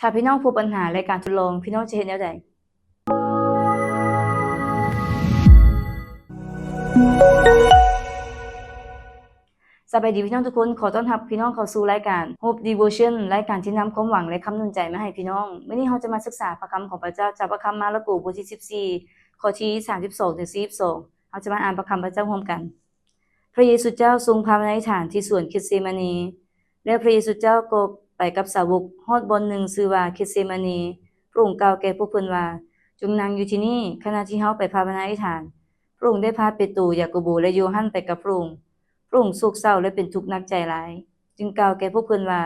ถ้าพี่น้องพบปัญหาในการทดลองพี่น้องจะเฮ็ดแนวใดสบายดีพี่น้องทุกคนขอต้อนรับพี่น้องเข้าสู่รายการ Hope Devotion รายการที่นำความหวังและคำหนุนใจมาให้พี่น้องมื้อนี้เราจะมาศึกษาพระคำของพระเจ้าจากพระคัมภีร์มาระโกบทที่14ข้อที่32ถึง42เราจะมาอ่านพระคำพระเจ้าร่วมกันพระเยซูเจ้าทรงพาไปในฐานที่สวนเกเซมานีและพระเยซูเจ้าก็ไปกับสาวกฮอดบอนหนึ่งชื่อว่าเกเซมานีพระองค์กล่าวแก่พวกเพิ่นว่าจงนั่งอยู่ที่นี่ขณะที่เฮาไปภาวนาอธิษฐานพระองค์ได้พาเปโตรยากโบและโยฮันไปกับพระองค์โศกเศร้าและเป็นทุกข์หนักใจหลายจึงกล่าวแก่พวกเพิ่นว่า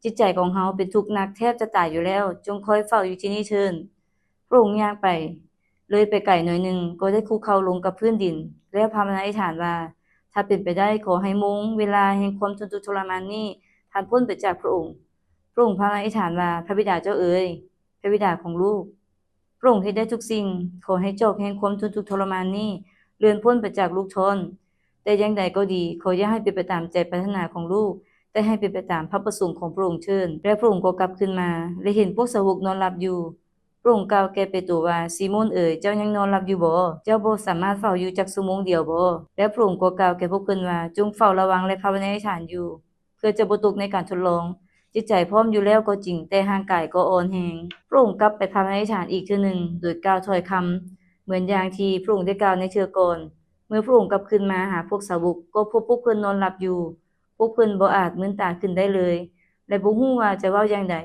จิตใจของเฮาเป็นทุกข์หนักแทบจะตายอยู่แล้วจงคอยเฝ้าอยู่ที่นี่เถิดพระองค์ย่างไปเลยไปไกลหน่อยหนึ่งก็ได้คุกเข่าลงกับพื้นดินแล้วภาวนาอธิษฐานว่าถ้าเป็นไปได้ขอให้มงเวลาแห่งความทุกข์ทรมานนี้ผ่านพ้นไปจากพระองค์ภาวนาอธิษฐานว่าพระบิดาเจ้าเอ๋ยพระบิดาของลูกพระองค์เฮ็ดได้ทุกสิ่งขอให้จอกแห่งความทุกข์ทรมานนี้เลื่อนพ้นไปจากลูกทนแต่อย่างใดก็ดีขออย่าให้เป็นไปตามใจปรารถนาของลูกแต่ให้เป็นไปตามพระประสงค์ของพระองค์เถิดและพระองค์ก็กลับขึ้นมาและเห็นพวกสาวกนอนหลับอยู่พระองค์กล่าวแก่เปโตรว่าซีโมนเอ๋ยเจ้ายังนอนหลับอยู่บ่เจ้าบ่สามารถเฝ้าอยู่จักชั่วโมงเดียวบ่และพระองค์ก็กล่าวแก่พวกเพิ่นว่าจงเฝ้าระวังและภาวนาอธิษฐานอยู่เพื่อจะบ่ตกในการทดลองจิตใจพร้อมอยู่แล้วก็จริงแต่ร่างกายก็อ่อนแรงพระองค์กลับไปภาวนาอธิษฐานอีกเทื่อหนึ่งโดยกล่าวถ้อยคำเหมือนอย่างที่พระองค์ได้กล่าวในเทื่อก่อนเมื่อพระองค์กลับขึ้นมาหาพวกสาวกก็พบพวกเพิ่นนอนหลับอยู่พวกเพิ่นบ่อาจลืมตาขึ้นได้เลยและบ่ฮู้ว่าจะเว้าอย่างใด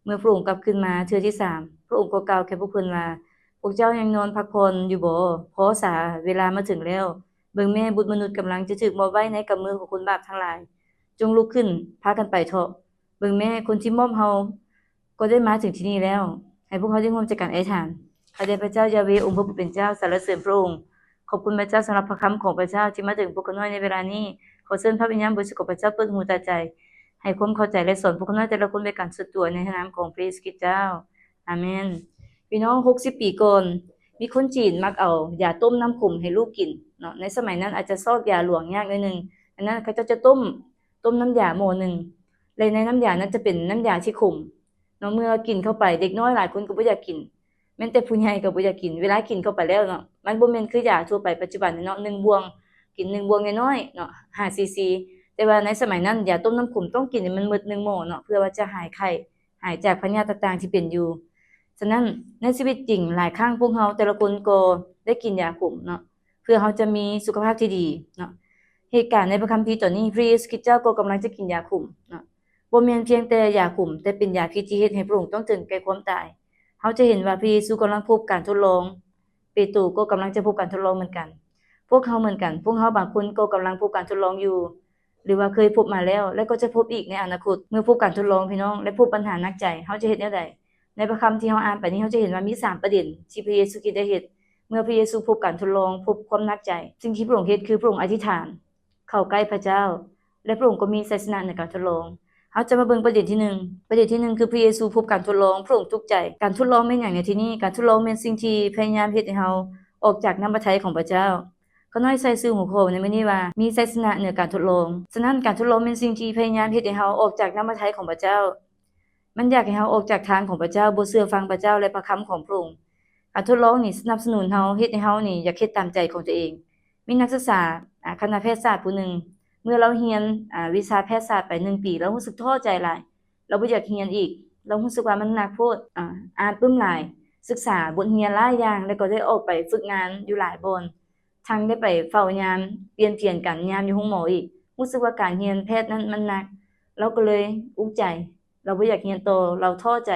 เมื่อพระองค์กลับขึ้นมาเทื่อที่3พระองค์ก็กล่าวแก่พวกเพิ่นว่าพวกเจ้ายังนอนพักผ่อนอยู่บ่พอสาเวลามาถึงแล้วเบิ่งแม่บุตรมนุษย์กำลังจะถูกมอบไว้ในกำมือของคนบาปทั้งหลายจงลุกขึ้นพากันไปเถาะเบิ่งแม่คนที่มอบเฮาก็ได้มาถึงที่นี่แล้วให้พวกเขาได้ร่วมใจกันอธิษฐานข้าแต่พระเจ้ายาเวห์องค์พระผู้เป็นเจ้าสรรเสริญพระองค์ขอบคุณพระเจ้าสำหรับพระคำของพระเจ้าที่มาถึงพวกเขาน้อยในเวลานี้ขอเชิญพระวิญญาณบริสุทธิ์ของพระเจ้าเปิดหูตาใจให้ความเข้าใจและสอนพวกเขาน้อยแต่ละคนเป็นการสุดตัวในนามของพระเยซูคริสต์เจ้าอาเมนพี่น้อง60ปีก่อนมีคนจีนมักเอายาต้มน้ำขมให้ลูกกินเนาะในสมัยนั้นอาจจะซอกยาหลวงยากหน่อยนึงอันนั้นเขาจะต้มน้ำยาหม้อนึงและในน้ำยานั้นจะเป็นน้ำยาที่ขมเนาะเมื่อกินเข้าไปเด็กน้อยหลายคนก็บ่อยากกินแม้แต่ผู้ใหญ่ก็บ่อยากกินเวลากินเข้าไปแล้วเนาะมันบ่แม่นคือยาทั่วไปปัจจุบันเนาะ1บวงกิน1บวงน้อยๆเนาะ5 ซีซีแต่ว่าในสมัยนั้นยาต้มน้ำขมต้องกินให้มันหมด1หม้อเนาะเพื่อว่าจะหายไข้หายจากพยาธิต่างๆที่เป็นอยู่ฉะนั้นในชีวิตจริงหลายครั้งพวกเราแต่ละคนก็ได้กินยาขมเนาะเพื่อเราจะมีสุขภาพที่ดีเนาะเหตุการณ์ในพระคัมภีร์ตอนนี้พระเยซูคริสต์เจ้าก็กำลังจะกินยาขมเนาะบ่แม่นเพียงแต่ยาขมแต่เป็นยาพิษที่เฮ็ดให้พระองค์ต้องถึงแก่ความตายเราจะเห็นว่าพระเยซูกำลังพบการทดลองเปโตรก็กำลังจะพบการทดลองเหมือนกันพวกเราเหมือนกันพวกเราบางคนก็กำลังพบการทดลองอยู่หรือว่าเคยพบมาแล้วและก็จะพบอีกในอนาคตเมื่อพบการทดลองพี่น้องและพบปัญหาหนักใจเราจะเฮ็ดแนวใดในพระคัมภีร์ที่เราอ่านไปนี้เราจะเห็นว่ามี3ประเด็นที่พระเยซูคริสต์ได้เฮ็ดเมื่อพระเยซูพบการทดลองพบความหนักใจสิ่งที่พระองค์เฮ็ดคือพระองค์อธิษฐานเข้าใกล้พระเจ้าและพระองค์ก็มีชัยชนะในการทดลองเราจะมาเบิ่งประเด็นที่1ประเด็นที่1คือพระเยซูพบการทดลองพระองค์ทุกข์ใจการทดลองแม่นหยังในที่นี้การทดลองแม่นสิ่งที่พยายามเฮ็ดให้เราออกจากน้ำพระทัยของพระเจ้าเขาน้อยใส่ชื่อหัวข้อในมื้อนี้ว่ามีชัยชนะเหนือการทดลองฉะนั้นการทดลองเป็นสิ่งที่พยายามเฮ็ดให้เราออกจากน้ำพระทัยของพระเจ้ามันอยากให้เราออกจากทางของพระเจ้าบ่เชื่อฟังพระเจ้าและพระคำของพระองค์การทดลองนี่สนับสนุนเราเฮ็ดให้เรานี่อยากเฮ็ดตามใจของตัวเองมีนักศึกษาคณะแพทยศาสตร์ผู้หนึ่งเมื่อเราเรียนวิชาแพทยศาสตร์ไป1ปีเรารู้สึกท้อใจหลายเราบ่อยากเรียนอีกเรารู้สึกว่ามันหนักโพดอ่านปึ้มหลายศึกษาบทเรียนหลายอย่างแล้วก็ได้ออกไปฝึกงานอยู่หลายบ่อนทั้งได้ไปเฝ้ายามเปลี่ยนกันยามอยู่โรงหมออีกรู้สึกว่าการเรียนแพทย์นั้นมันหนักเราก็เลยอุกใจเราบ่อยากเรียนต่อเราท้อใจ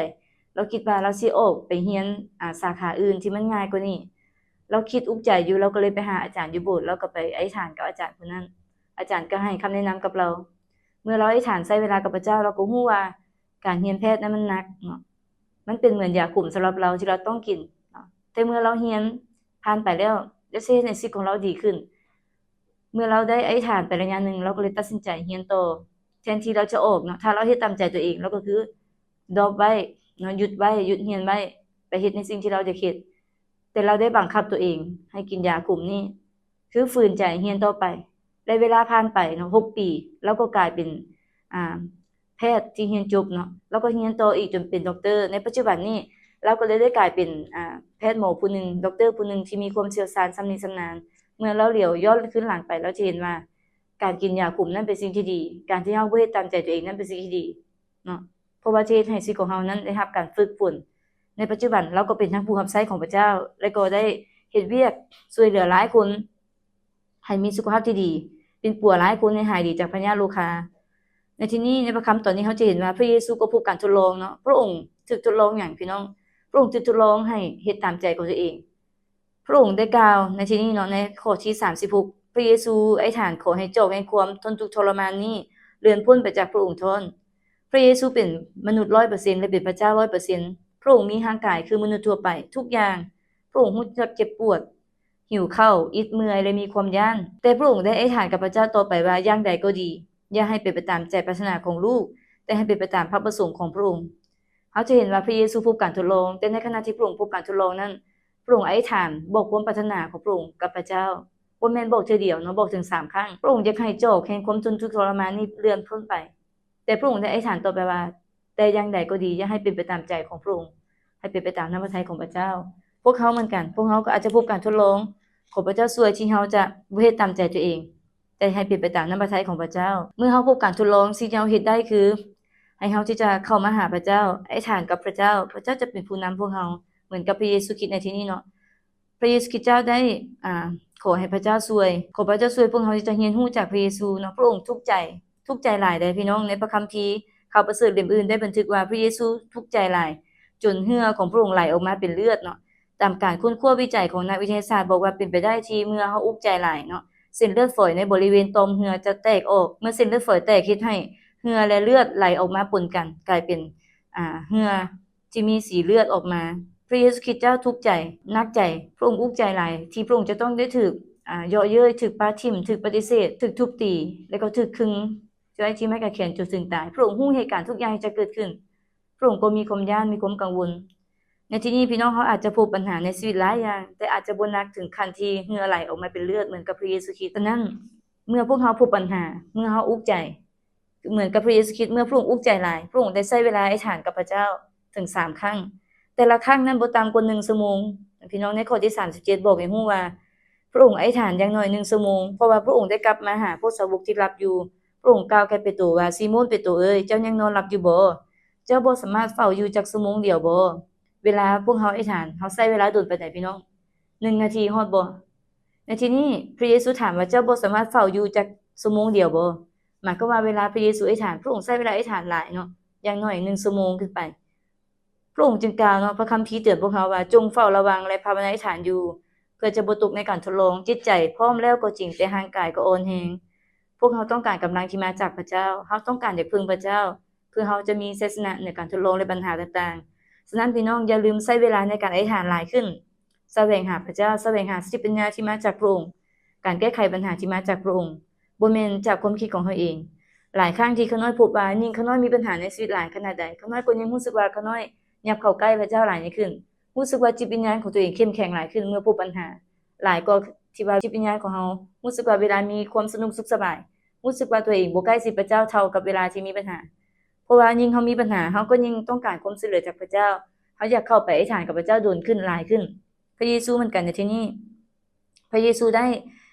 เราคิดว่าเราสิออกไปเรียนสาขาอื่นที่มันง่ายกว่านี้เราคิดอุกใจอยู่เราก็เลยไปหาอาจารย์อยู่โบสถ์แล้วก็ไปอธิษฐานกับอาจารย์คนนั้นอาจารย์ก็ให้คำแนะนำกับเราเมื่อเราอธิษฐานใช้เวลากับพระเจ้าเราก็รู้ว่าการเรียนแพทย์นั้นมันหนักเนาะมันเป็นเหมือนยาคุมสำหรับเราที่เราต้องกินเนาะแต่เมื่อเราเรียนผ่านไปแล้วได้สิเฮ็ดให้ชีวิตของเราดีขึ้นเมื่อเราได้อธิษฐานไประยะหนึ่งเราก็เลยตัดสินใจเรียนต่อแทนที่เราจะออกเนาะถ้าเราเฮ็ดตามใจตัวเองเราก็คือดรอปไว้เนาะหยุดเรียนไว้ไปเฮ็ดในสิ่งที่เราอยากเฮ็ดแต่เราได้บังคับตัวเองให้กินยาคุมนี้คือฝืนใจเรียนต่อไปและเวลาผ่านไปเนาะ6ปีเราก็กลายเป็นอ่า แพทย์ที่เรียนจบเนาะแล้วก็เรียนต่ออีกจนเป็นด็อกเตอร์ในปัจจุบันนี้เราก็เลยได้กลายเป็นแพทย์หมอผู้หนึ่งด็อกเตอร์ผู้หนึ่งที่มีความเชี่ยวชาญชำนิชำนาญเมื่อเราเหลียวย้อนขึ้นหลังไปเราจะเห็นว่าการกินยาคุมนั้นเป็นสิ่งที่ดีการที่เฮาบ่เฮ็ดตามใจตัวเองนั้นเป็นสิ่งที่ดีเนาะเพราะว่าจะเฮ็ดให้ชีวิตของเฮานั้นได้รับการฝึกฝนในปัจจุบันเราก็เป็นทั้งผู้รับใช้ของพระเจ้าและก็ได้เฮ็ดเวียกช่วยเหลือหลายคนให้มีสุขภาพที่ดีเป็นปัวหลายคนให้หายดีจากพญาโรคาในที่นี้ในพระคัมภีร์ตอนนี้เฮาจะเห็นว่าพระเยซูก็พบการทดลองเนาะพระองค์ถูกทดลองหยังพี่น้องพระองค์ถูกทดลองให้เฮ็ดตามใจของตัวเองพระองค์ได้กล่าวในที่นี้เนาะในข้อที่36พระเยซูอธิษฐานขอให้เจ้าแห่งความทนทุกข์ทรมานนี้เลื่อนพ้นไปจากพระองค์ทนพระเยซูเป็นมนุษย์ 100% และเป็นพระเจ้า 100% พระองค์มีร่างกายคือมนุษย์ทั่วไปทุกอย่างพระองค์รู้จักเจ็บปวดหิวข้าวอิดเมื่อยและมีความย้านแต่พระองค์ได้อธิษฐานกับพระเจ้าต่อไปว่าอย่างใดก็ดีอย่าให้เป็นไปตามใจปรารถนาของลูกแต่ให้เป็นไปตามพระประสงค์ของพระองค์เขาจะเห็นว่าพระเยซูพบการทดลองแต่ในขณะที่พระองค์พบการทดลองนั้นพระองค์อธิษฐานบอกความปรารถนาของพระองค์กับพระเจ้าบ่แม่นบอกเทื่อเดียวเนาะบอกถึง3ครั้งพระองค์อยากให้เจ้าแห่งความทุกข์ทรมานนี้เลื่อนพ้นไปแต่พระองค์ได้อธิษฐานต่อไปว่าแต่อย่างใดก็ดีอย่าให้เป็นไปตามใจของพระองค์ให้เป็นไปตามน้ำพระทัยของพระเจ้าพวกเขาเหมือนกันพวกเขาก็อาจจะพบการทดลองขอพระเจ้าช่วยที่เขาจะบ่เฮ็ดตามใจตัวเองแต่ให้เป็นไปตามน้ำพระทัยของพระเจ้าเมื่อเฮาพบการทดลองสิ่งที่เฮาเฮ็ดได้คือให้เฮาที่จะเข้ามาหาพระเจ้าอธิษฐานกับพระเจ้าพระเจ้าจะเป็นผู้นำพวกเฮาเหมือนกับพระเยซูคริสต์ในที่นี้เนาะพระเยซูคริสต์เจ้าได้ขอให้พระเจ้าช่วยขอพระเจ้าช่วยพวกเฮาที่จะเรียนรู้จากพระเยซูเนาะพระองค์ทุกข์ใจหลายเด้อพี่น้องในพระคัมภีร์ข่าวประเสริฐเล่มอื่นได้บันทึกว่าพระเยซูทุกข์ใจหลายจนเหงื่อของพระองค์ไหลออกมาเป็นเลือดเนาะตามการค้นคว้าวิจัยของนักวิทยาศาสตร์บอกว่าเป็นไปได้ที่เมื่อเฮาอุกใจหลายเนาะเส้นเลือดฝอยในบริเวณต่อมเหงื่อจะแตกออกเมื่อเส้นเลือดฝอยแตกเฮ็ดให้เหงื่อและเลือดไหลออกมาปนกันกลายเป็นเหงื่อที่มีสีเลือดออกมาพระเยซูคริสต์เจ้าทุกข์ใจหนักใจพระองค์อุกใจหลายที่พระองค์จะต้องได้ถูกเยาะเย้ยถูกปาทิ่มถูกปฏิเสธถูกทุบตีแล้วก็ถูกขึงจนที่ไม้กางเขนจนถึงตายพระองค์รู้เหตุการณ์ทุกอย่างที่จะเกิดขึ้นพระองค์ก็มีความย้านมีความกังวลในที่นี้พี่น้องเขาอาจจะพบปัญหาในชีวิตหลายอย่างแต่อาจจะบ่หนักถึงขั้นที่เหงื่อไหลออกมาเป็นเลือดเหมือนกับพระเยซูคริสต์ฉะนั้นเมื่อพวกเขาพบปัญหาเมื่อเขาอุกใจเหมือนกับพระเยซูคริสต์เมื่อพระองค์อุกใจหลายพระองค์ได้ใช้เวลาอธิษฐานกับพระเจ้าถึง3ครั้งแต่ละครั้งนั้นบ่ต่ำกว่า1ชั่วโมงพี่น้องในข้อที่37บอกให้ฮู้ว่าพระองค์อธิษฐานอย่างน้อย1ชั่วโมงเพราะว่าพระองค์ได้กลับมาหาพวกสาวกที่หลับอยู่พระองค์กล่าวแก่เปโตรว่าซีโมนเปโตรเอ้ยเจ้ายังนอนหลับอยู่บ่เจ้าบ่สามารถเฝ้าอยู่จักชั่วโมงเดียวบ่เวลาพวกเฮาอธิษฐานเฮาใช้เวลาโดนปานใดพี่น้อง1นาทีฮอดบ่ในที่นี้พระเยซูถามว่าเจ้าบ่สามารถเฝ้าอยู่จักชั่วโมงเดียวบ่หมายความว่าเวลาพระเยซูอธิษฐานพระองค์ใช้เวลาอธิษฐานหลายเนาะอย่างน้อย1ชั่วโมงขึ้นไปพระองค์จึงกล่าวเนาะพระคัมภีร์เตือนพวกเขาว่าจงเฝ้าระวังและภาวนาอธิษฐานอยู่เพื่อจะบ่ตกในการทดลองจิตใจพร้อมแล้วก็จริงแต่ร่างกายก็อ่อนแรงพวกเขาต้องการกำลังที่มาจากพระเจ้าเฮาต้องการอยากพึ่งพระเจ้าเพื่อเฮาจะมีชัยชนะในการทดลองและปัญหาต่างๆฉะนั้นพี่น้องอย่าลืมใช้เวลาในการอธิษฐานหลายขึ้นแสวงหาพระเจ้าแสวงหาสติปัญญาที่มาจากพระองค์การแก้ไขปัญหาที่มาจากพระองค์บ่แม่นจากความคิดของเฮาเองหลายครั้งที่ข้าน้อยพบว่ายิ่งข้าน้อยมีปัญหาในชีวิตหลายขนาดใดข้าน้อยก็ยังรู้สึกว่าข้าน้อยยับเข้าใกล้พระเจ้าหลายยิ่งขึ้นรู้สึกว่าจิตวิญญาณของตัวเองเข้มแข็งหลายขึ้นเมื่อพบปัญหาหลายก็ที่ว่าจิตวิญญาณของเฮารู้สึกว่าเวลามีความสนุกสุขสบายรู้สึกว่าตัวเองบ่ใกล้ชิดพระเจ้าเท่ากับเวลาที่มีปัญหาเพราะว่ายิ่งเฮามีปัญหาเฮาก็ยิ่งต้องการความช่วยเหลือจากพระเจ้าเฮาอยากเข้าไปอธิษฐานกับพระเจ้าโดนขึ้นหลายขึ้นพระเยซูเหมือนกันในที่นี้พระเยซูได้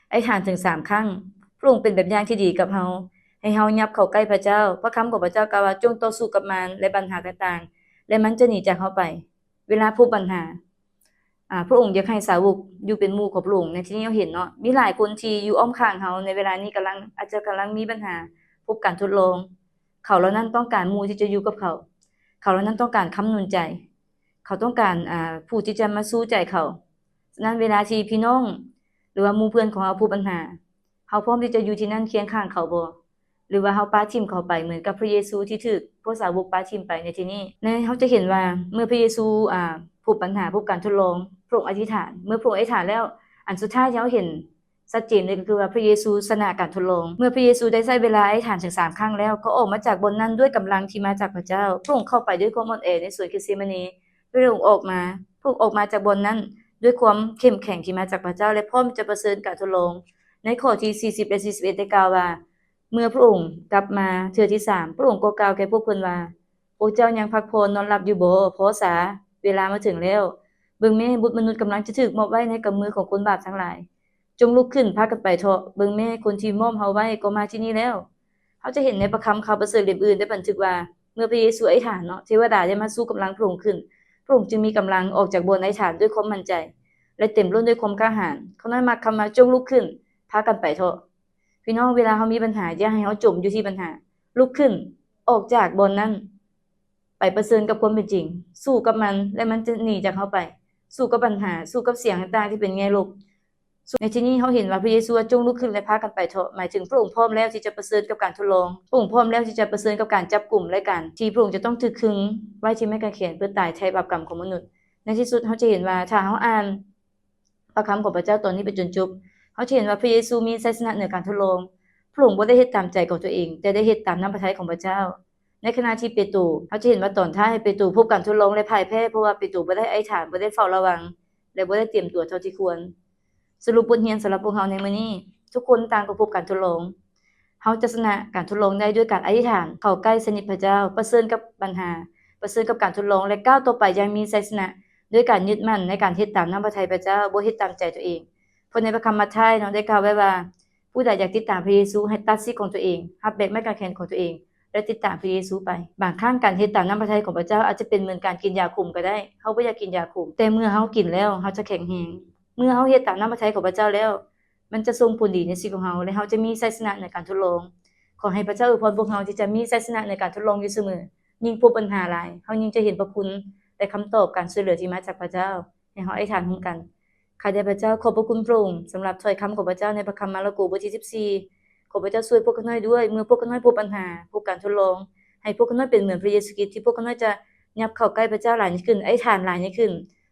อธิษฐานถึง3ครั้งพระองค์เป็นแบบอย่างที่ดีกับเฮาให้เฮายับเข้าใกล้พระเจ้าพระคำของพระเจ้ากล่าวว่าจงต่อสู้กับมารและปัญหาต่างๆและมันจะหนีจากเฮาไปเวลาพบปัญหาพระองค์อยากให้สาวกอยู่เป็นหมู่ของพระองค์ในที่นี้เราเห็นเนาะมีหลายคนที่อยู่อ้อมข้างเฮาในเวลานี้อาจจะกำลังมีปัญหาพบการทดลองเขาเหล่านั้นต้องการหมู่ที่จะอยู่กับเขาเหล่านั้นต้องการค้ำนุนใจเขาต้องการผู้ที่จะมาสู้ใจเขาฉะนั้นเวลาที่พี่น้องหรือว่าหมู่เพื่อนของเราพบปัญหาเฮาพร้อมที่จะอยู่ที่นั่นเคียงข้างเขาบ่หรือว่าเฮาปาทิ่มเขาไปเหมือนกับพระเยซูที่ถูกพวกสาวกปาทิ่มไปในที่นี้เฮาจะเห็นว่าเมื่อพระเยซูพบปัญหาพบการทดลองพระองค์อธิษฐานเมื่อพระองค์อธิษฐานแล้วอันสุดท้ายที่เราเห็นชัดเจนเลยก็คือว่าพระเยซูชนะการทดลองเมื่อพระเยซูได้ใช้เวลาอธิษฐานถึง3ครั้งแล้วก็ออกมาจากบนนั้นด้วยกำลังที่มาจากพระเจ้าพระองค์เข้าไปด้วยความอ่อนแอในสวนเกษมานีพระองค์ออกมาจากบนนั้นด้วยความเข้มแข็งที่มาจากพระเจ้าและพร้อมจะเผชิญการทดลองในข้อที่40และ41ได้กล่าวว่าเ เมื่อพระองค์กลับมาเทื่อที่3พระองค์ก็กล่าวแก่พวกเพิ่นว่าพวกเจ้ายังพักผ่อนนอนหลับอยู่บ่พอสาเวลามาถึงแล้วเบิ่งแม่บุตรมนุษย์กำลังจะถูกมอบไว้ในกำมือของคนบาปทั้งหลายจงลุกขึ้นพากันไปเถาะเบิ่งแม่คนที่มอบเฮาไว้ก็มาที่นี่แล้วเฮาจะเห็นในพระคัมภีร์ข่าวประเสริฐเล่มอื่นได้บันทึกว่าเมื่อพระเยซูอธิษฐานเนาะเทวดาได้มาสู้กำลังพระองค์ขึ้นพระองค์จึงมีกำลังออกจากบนอธิษฐานด้วยความมั่นใจและเต็มล้นด้วยความกล้าหาญเขานั้นมาคำว่าจงลุกขึ้นพากันไปเถาะพี่น้องเวลาเฮามีปัญหาอย่าให้เฮาจมอยู่ที่ปัญหาลุกขึ้นออกจากบนนั้นไปเผชิญกับความเป็นจริงสู้กับมันและมันจะหนีจากเฮาไปสู้กับปัญหาสู้กับเสียงต่างๆที่เป็นแง่ลบในที่นี้เฮาเห็นว่าพระเยซูจงลุกขึ้นและพากันไปเถาะหมายถึงพระองค์พร้อมแล้วที่จะเผชิญกับการทดลองพระองค์พร้อมแล้วที่จะเผชิญกับการจับกุมและการที่พระองค์จะต้องถูกขึงไว้ที่ไม้กางเขนเพื่อตายแทนบาปกรรมของมนุษย์ในที่สุดเฮาจะเห็นว่าถ้าเฮาอ่านพระคำของพระเจ้าตอนนี้ไปจนจบเฮาจะเห็นว่าพระเยซูมีชัยชนะเหนือการทดลองพระองค์บ่ได้เฮ็ดตามใจของตัวเองแต่ได้เฮ็ดตามน้ำพระทัยของพระเจ้าในขณะที่เปโตรเฮาจะเห็นว่าตอนท้ายเปโตรพบการทดลองและพ่ายแพ้เพราะว่าเปโตรบ่ได้อธิษฐานบ่ได้เฝ้าระวังและบ่ได้เตรียมตัวเท่าที่ควรสรุปบทเรียนสำหรับพวกเฮาในมื้อนี้ทุกคนต่างก็พบการทดลองเฮาจะชนะการทดลองได้ด้วยการอธิษฐานเข้าใกล้สนิทพระเจ้าเผชิญกับปัญหาเผชิญกับการทดลองและก้าวต่อไปอย่างมีชัยชนะด้วยการยึดมั่นในการเฮ็ดตามน้ำพระทัยพระเจ้าบ่เฮ็ดตามใจตัวเองเพราะในพระคัมภีร์มัทธิเนาะได้กล่าวไว้ว่าผู้ใดอยากติดตามพระเยซูให้ตัดสิทธิ์ของตัวเองรับแบกไม้กางเขนของตัวเองและติดตามพระเยซูไปบางครั้งการเฮ็ดตามน้ำพระทัยของพระเจ้าอาจจะเป็นเหมือนการกินยาคุมก็ได้เฮาบ่อยากกินยาคุมแต่เมื่อเฮากินแล้วเฮาจะแข็งแรงเมื่อเฮาเฮ็ดตามน้ำพระทัยของพระเจ้าแล้วมันจะส่งผลดีในชีวิตของเฮาและเฮาจะมีชัยชนะในการทดลองขอให้พระเจ้าอวยพรพวกเฮาที่จะมีชัยชนะในการทดลองอยู่เสมอยิ่งพบปัญหาหลายเฮายิ่งจะเห็นพระคุณและคำตอบการช่วยเหลือที่มาจากพระเจ้าให้เฮาอธิษฐานร่วมกันข้าแต่พระเจ้าขอบพระคุณพระองค์สำหรับถ้อยคำของพระเจ้าในพระคัมภีร์มาระโกบทที่14ขอพระเจ้าช่วยพวกข้าน้อยด้วยเมื่อพวกข้าน้อยพบปัญหาพบการทดลองให้พวกข้าน้อยเป็นเหมือนพระเยซูคริสต์ที่พวกข้าน้อยจะยับเข้าใกล้พระเจ้าหลายยิ่งขึ้นอธิษฐานหลายยิ่งขึ้น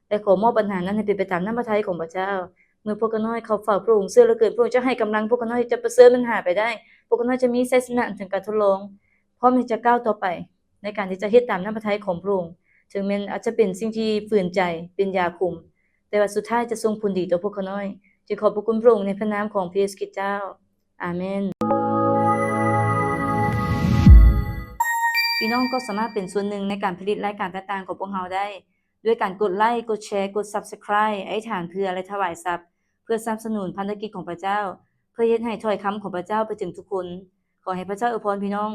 และขอมอบปัญหานั้นให้เป็นไปตามน้ำพระทัยของพระเจ้าเมื่อพวกข้าน้อยเข้าเฝ้าพระองค์เชื่อเหลือเกินพระองค์จะให้กำลังพวกข้าน้อยจะเผชิญปัญหาไปได้พวกข้าน้อยจะมีชัยชนะถึงการทดลองพร้อมที่จะก้าวต่อไปในการที่จะเฮ็ดตามน้ำพระทัยของพระองค์ถึงแม้อาจจะเป็นสิ่งที่ฝืนใจเป็นยาคุมแต่ว่าสุดท้ายจะส่งผลดีต่อพวกข้าน้อยจึงขอบพระคุณพระองค์ในพระนามของพระเยซูคริสต์เจ้าอาเมนพี่น้องก็สามารถเป็นส่วนหนึ่งในการผลิตรายการต่างๆของพวกเราได้ด้วยการกดไลค์กดแชร์กด Subscribe อธิษฐานเพื่อและถวายทรัพย์เพื่อสนับสนุนพันธกิจของพระเจ้าเพื่อเฮ็ดให้ถ้อยคำของพระเจ้าไปถึงทุกคนขอให้พระเจ้าอวยพรพี่น้อง